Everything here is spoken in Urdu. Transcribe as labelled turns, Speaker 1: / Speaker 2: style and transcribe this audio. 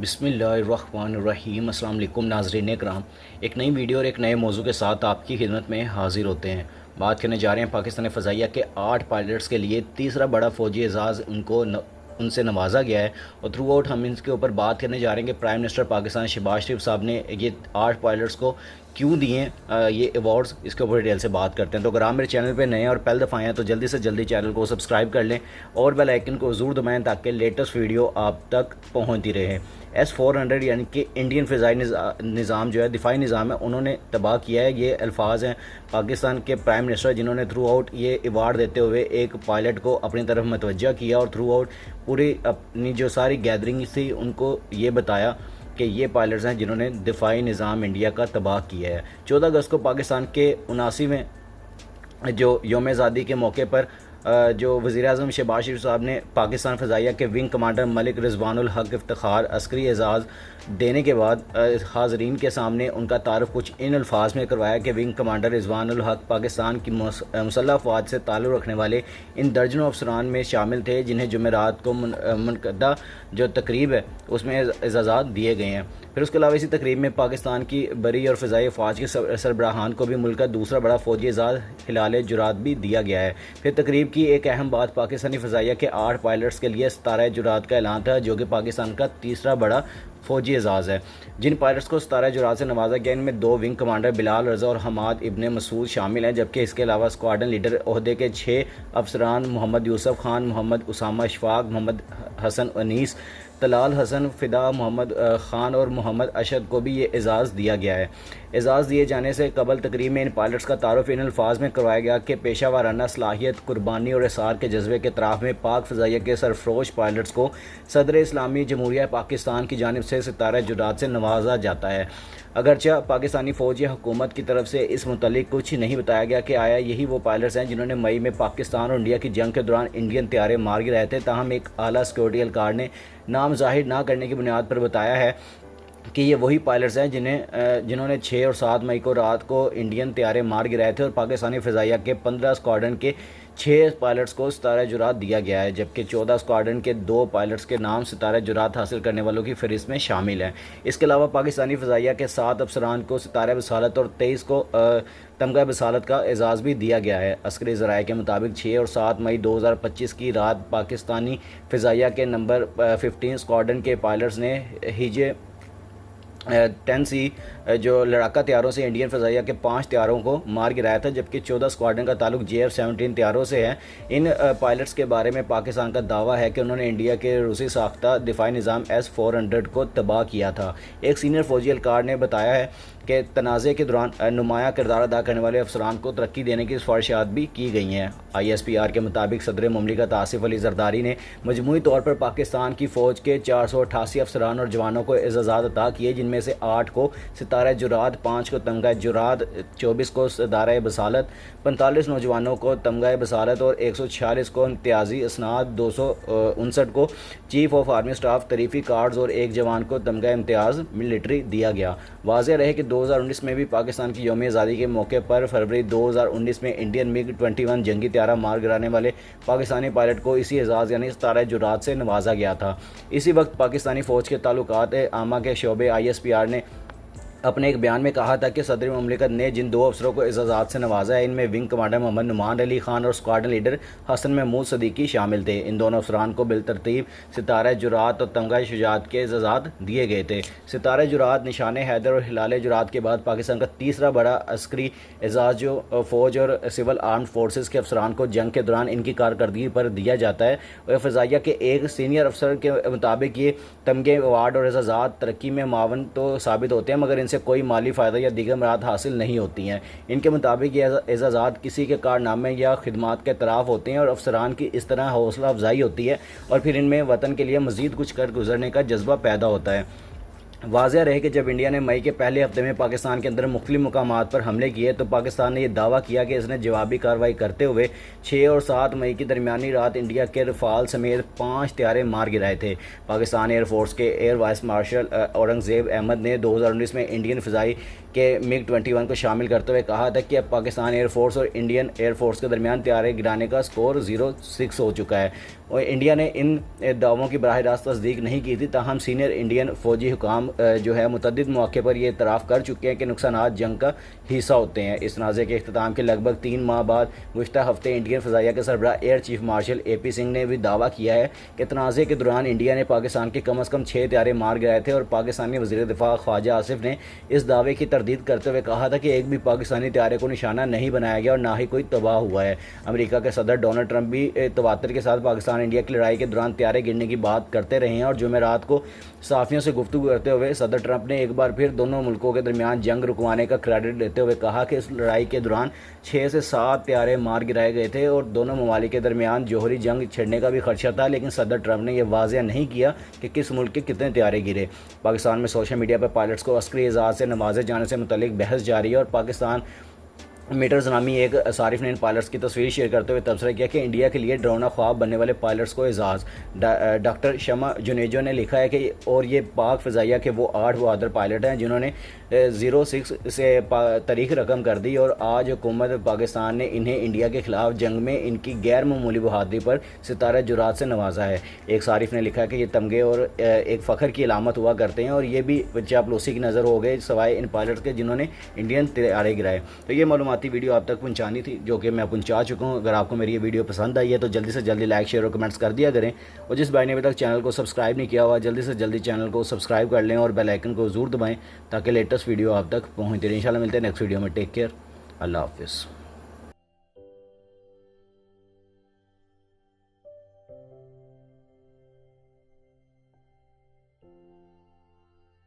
Speaker 1: بسم اللہ الرحمن الرحیم۔ السلام علیکم ناظرین کرام، ایک نئی ویڈیو اور ایک نئے موضوع کے ساتھ آپ کی خدمت میں حاضر ہوتے ہیں۔ بات کرنے جا رہے ہیں پاکستانی فضائیہ کے 8 پائلٹس کے لیے تیسرا بڑا فوجی اعزاز ان سے نوازا گیا ہے، اور تھرو آؤٹ ہم ان کے اوپر بات کرنے جا رہے ہیں کہ پرائم منسٹر پاکستان شہباز شریف صاحب نے یہ 8 پائلٹس کو کیوں دیے یہ ایوارڈز، اس کے اوپر ڈیٹیل سے بات کرتے ہیں۔ تو اگر آپ میرے چینل پہ نئے ہیں اور پہلی دفعہ آئے ہیں تو جلدی سے جلدی چینل کو سبسکرائب کر لیں اور بیل آئیکن کو ضرور دبائیں تاکہ لیٹسٹ ویڈیو آپ تک پہنچتی رہے۔ S-400 یعنی کہ انڈین فضائی نظام جو ہے، دفاعی نظام ہے، انہوں نے تباہ کیا ہے۔ یہ الفاظ ہیں پاکستان کے پرائم منسٹر جنہوں نے تھرو آؤٹ یہ ایوارڈ دیتے ہوئے ایک پائلٹ کو اپنی طرف متوجہ کیا اور تھرو آؤٹ پوری اپنی جو ساری گیدرنگ تھی ان کو یہ بتایا کہ یہ پائلٹس ہیں جنہوں نے دفاعی نظام انڈیا کا تباہ کیا ہے۔ 14 اگست کو پاکستان کے 79ویں جو یوم آزادی کے موقع پر جو وزیر اعظم شہباز شریف صاحب نے پاکستان فضائیہ کے ونگ کمانڈر ملک رضوان الحق افتخار عسکری اعزاز دینے کے بعد حاضرین کے سامنے ان کا تعارف کچھ ان الفاظ میں کروایا کہ ونگ کمانڈر رضوان الحق پاکستان کی مسلح افواج سے تعلق رکھنے والے ان درجنوں افسران میں شامل تھے جنہیں جمعرات کو منعقدہ جو تقریب ہے اس میں اعزازات دیے گئے ہیں۔ پھر اس کے علاوہ اسی تقریب میں پاکستان کی بری اور فضائی افواج کے سربراہان کو بھی ملک کا دوسرا بڑا فوجی اعزاز ہلال جرات بھی دیا گیا ہے۔ پھر تقریب کی ایک اہم بات پاکستانی فضائیہ کے 8 پائلٹس کے لیے ستارہ جرات کا اعلان تھا، جو کہ پاکستان کا تیسرا بڑا فوجی اعزاز ہے۔ جن پائلٹس کو ستارہ جرات سے نوازا گیا ان میں 2 ونگ کمانڈر بلال رضا اور حماد ابن مسعود شامل ہیں، جبکہ اس کے علاوہ اسکواڈرن لیڈر عہدے کے 6 افسران محمد یوسف خان، محمد اسامہ اشفاق، محمد حسن انیس، طلال حسن فدا، محمد خان اور محمد اشد کو بھی یہ اعزاز دیا گیا ہے۔ اعزاز دیے جانے سے قبل تقریب میں ان پائلٹس کا تعارف ان الفاظ میں کروایا گیا کہ پیشہ ورانہ صلاحیت، قربانی اور اثار کے جذبے کے اعتراف میں پاک فضائیہ کے سرفروش پائلٹس کو صدر اسلامی جمہوریہ پاکستان کی جانب سے ستارہ جرات سے نوازا جاتا ہے۔ اگرچہ پاکستانی فوج یا حکومت کی طرف سے اس متعلق کچھ نہیں بتایا گیا کہ آیا یہی وہ پائلٹس ہیں جنہوں نے مئی میں پاکستان اور انڈیا کی جنگ کے دوران انڈین طیارے مار گرائے تھے، تاہم ایک اعلیٰ سیکورٹی اہلکار نے نام ظاہر نہ کرنے کی بنیاد پر بتایا ہے کہ یہ وہی پائلٹس ہیں جنہوں نے 6 اور 7 مئی کو رات کو انڈین طیارے مار گرائے تھے، اور پاکستانی فضائیہ کے 15 اسکواڈرن کے 6 پائلٹس کو ستارہ جرات دیا گیا ہے، جبکہ 14 اسکواڈرن کے 2 پائلٹس کے نام ستارہ جرات حاصل کرنے والوں کی فہرست میں شامل ہیں۔ اس کے علاوہ پاکستانی فضائیہ کے 7 افسران کو ستارہ بصالت اور 23 کو تمغہ بصالت کا اعزاز بھی دیا گیا ہے۔ عسکری ذرائع کے مطابق 6 اور 7 مئی 2025 کی رات پاکستانی فضائیہ کے نمبر 15 اسکواڈرن کے پائلٹس نے ہیجے 10C جو لڑاکا طیاروں سے انڈین فضائیہ کے 5 طیاروں کو مار گرایا تھا، جبکہ 14 اسکواڈرن کا تعلق JF-17 طیاروں سے ہے۔ ان پائلٹس کے بارے میں پاکستان کا دعویٰ ہے کہ انہوں نے انڈیا کے روسی ساختہ دفاعی نظام S-400 کو تباہ کیا تھا۔ ایک سینئر فوجی اہلکار نے بتایا ہے کہ تنازع کے دوران نمایاں کردار ادا کرنے والے افسران کو ترقی دینے کی سفارشات بھی کی گئی ہیں۔ ISPR کے مطابق صدر مملکت آصف علی زرداری نے مجموعی طور پر پاکستان کی فوج کے 488 افسران اور جوانوں کو اعزازات عطا کیے، جن میں سے 8 کو ستارہ جرات، 5 کو تمغہ جرات، 24 کو ستارہ بصالت، 45 نوجوانوں کو تمغہ بصالت اور 146 کو امتیازی اسناد، 259 کو چیف آف آرمی اسٹاف تریفی کارڈز اور 1 جوان کو تمغہ امتیاز ملٹری دیا گیا۔ واضح رہے کہ 2019 میں بھی پاکستان کی یوم آزادی کے موقع پر فروری 2019 میں انڈین MiG-21 جنگی طیارہ مار گرانے والے پاکستانی پائلٹ کو اسی اعزاز یعنی ستارہ جرات سے نوازا گیا تھا۔ اسی وقت پاکستانی فوج کے تعلقات عامہ کے شعبے ISPR نے اپنے ایک بیان میں کہا تھا کہ صدر مملکت نے جن 2 افسروں کو اعزازات سے نوازا ہے ان میں ونگ کمانڈر محمد نعمان علی خان اور اسکواڈرن لیڈر حسن محمود صدیقی شامل تھے۔ ان دونوں افسران کو بالترتیب ستارہ جرات اور تمغہ شجاعت کے اعزازات دیے گئے تھے۔ ستارہ جرات، نشان حیدر اور ہلال جرات کے بعد پاکستان کا تیسرا بڑا عسکری اعزاز جو فوج اور سول آرمڈ فورسز کے افسران کو جنگ کے دوران ان کی کارکردگی پر دیا جاتا ہے۔ اور فضائیہ کے ایک سینئر افسر کے مطابق یہ تمغے، ایوارڈ اور اعزازات ترقی میں معاون تو ثابت ہوتے ہیں، مگر ان سے کوئی مالی فائدہ یا دیگر مراد حاصل نہیں ہوتی ہیں۔ ان کے مطابق یہ اعزازات کسی کے کارنامے یا خدمات کے اعتراف ہوتے ہیں اور افسران کی اس طرح حوصلہ افزائی ہوتی ہے اور پھر ان میں وطن کے لیے مزید کچھ کر گزرنے کا جذبہ پیدا ہوتا ہے۔ واضح رہے کہ جب انڈیا نے مئی کے پہلے ہفتے میں پاکستان کے اندر مختلف مقامات پر حملے کیے تو پاکستان نے یہ دعویٰ کیا کہ اس نے جوابی کارروائی کرتے ہوئے 6 اور 7 مئی کی درمیانی رات انڈیا کے رفال سمیت 5 طیارے مار گرائے تھے۔ پاکستان ایئر فورس کے air vice marshal Aurangzeb Ahmed نے 2019 میں انڈین فضائی کہ MiG-21 کو شامل کرتے ہوئے کہا تھا کہ اب پاکستان ایئر فورس اور انڈین ایئر فورس کے درمیان طیارے گرانے کا سکور 0-6 ہو چکا ہے، اور انڈیا نے ان دعووں کی براہ راست تصدیق نہیں کی تھی، تاہم سینئر انڈین فوجی حکام جو ہے متعدد مواقع پر یہ اعتراف کر چکے ہیں کہ نقصانات جنگ کا حصہ ہوتے ہیں۔ اس تنازع کے اختتام کے لگ بھگ 3 ماہ بعد گزشتہ ہفتے انڈین فضائیہ کے سربراہ air chief marshal AP Singh نے بھی دعویٰ کیا ہے کہ تنازع کے دوران انڈیا نے پاکستان کے کم از کم 6 طیارے مار گرائے تھے، اور پاکستانی وزیر دفاع خواجہ آصف نے اس دعوے کی تردید کرتے ہوئے کہا تھا کہ ایک بھی پاکستانی طیارے کو نشانہ نہیں بنایا گیا اور نہ ہی کوئی تباہ ہوا ہے۔ امریکہ کے صدر ڈونلڈ ٹرمپ بھی تواتر کے ساتھ پاکستان انڈیا کی لڑائی کے دوران طیارے گرنے کی بات کرتے رہے ہیں، اور جمعرات کو صحافیوں سے گفتگو کرتے ہوئے صدر ٹرمپ نے ایک بار پھر دونوں ملکوں کے درمیان جنگ رکوانے کا کریڈٹ لیتے ہوئے کہا کہ اس لڑائی کے دوران 6 سے 7 طیارے مار گرائے گئے تھے اور دونوں ممالک کے درمیان جوہری جنگ چھڑنے کا بھی خدشہ تھا، لیکن صدر ٹرمپ نے یہ واضح نہیں کیا کہ کس ملک کے کتنے طیارے گرے۔ پاکستان میں سوشل میڈیا پر پائلٹس کو عسکری اعزاز سے نوازے جانے سے متعلق بحث جاری ہے، اور پاکستان میٹرز نامی ایک صارف نے ان پائلٹس کی تصویر شیئر کرتے ہوئے تبصرہ کیا کہ انڈیا کے لیے ڈرونا خواب بننے والے پائلٹس کو اعزاز۔ ڈاکٹر شمع جنیجو نے لکھا ہے کہ اور یہ پاک فضائیہ کے وہ 8 بہادر پائلٹ ہیں جنہوں نے 06 سے تاریخ رقم کر دی، اور آج حکومت پاکستان نے انہیں انڈیا کے خلاف جنگ میں ان کی غیر معمولی بہادری پر ستارہ جرات سے نوازا ہے۔ ایک صارف نے لکھا ہے کہ یہ تمغے اور ایک فخر کی علامت ہوا کرتے ہیں، اور یہ بھی چاپلوسی کی نظر ہو گئے سوائے ان پائلٹس کے جنہوں نے انڈین طیارے گرائے۔ تو یہ معلوماتی ویڈیو آپ تک پہنچانی تھی جو کہ میں پہنچا چکا ہوں۔ اگر آپ کو میری یہ ویڈیو پسند آئی ہے تو جلدی سے جلدی لائک، شیئر اور کمنٹس کر دیا کریں، اور جس بھائی نے ابھی تک چینل کو سبسکرائب نہیں کیا ہوا جلدی سے جلدی چینل کو سبسکرائب کر لیں اور بیل آئکن کو ضرور دبائیں تاکہ لیٹسٹ ویڈیو آپ تک پہنچتی رہے۔ انشاءاللہ ملتے ہیں نیکسٹ ویڈیو میں۔ ٹیک کیئر، اللہ حافظ۔